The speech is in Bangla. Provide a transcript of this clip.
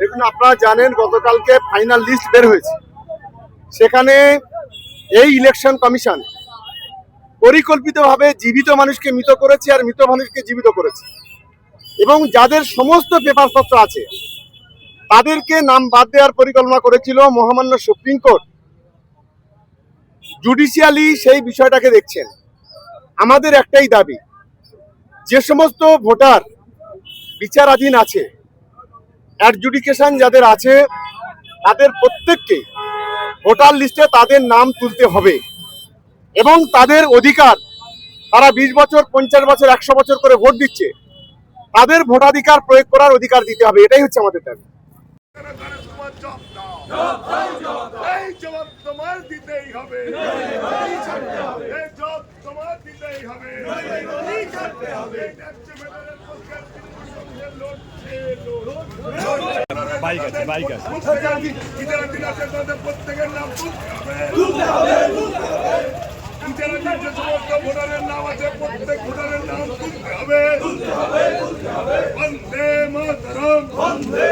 দেখুন, আপনারা জানেন গতকালকে ফাইনাল লিস্ট বের হয়েছে। সেখানে এই ইলেকশন কমিশন পরিকল্পিতভাবে জীবিত মানুষকে মৃত করেছে আর মৃত মানুষকে জীবিত করেছে, এবং যাদের সমস্ত পেপারপত্র আছে তাদেরকে নাম বাদ দেওয়ার পরিকল্পনা করেছিল মহামান্য সুপ্রিম কোর্ট। জুডিশিয়ালি সেই বিষয়টাকে দেখছেন। আমাদের একটাই দাবি, যে সমস্ত ভোটার বিচারাধীন আছে, অ্যাডজুডিকেশন যাদের আছে, তাদের প্রত্যেককে ভোটার লিস্টে তাদের নাম তুলতে হবে এবং তাদের অধিকার, তারা 20 বছর 50 বছর 100 বছর করে ভোট দিচ্ছে, তাদের ভোটাধিকার প্রয়োগ করার অধিকার দিতে হবে। এটাই হচ্ছে আমাদের দাবি। প্রত্যেকের নাম ভোটারের নাম আছে, প্রত্যেক ভোটারের নাম তুলতে হবে। বন্দে মাতরম, বন্দে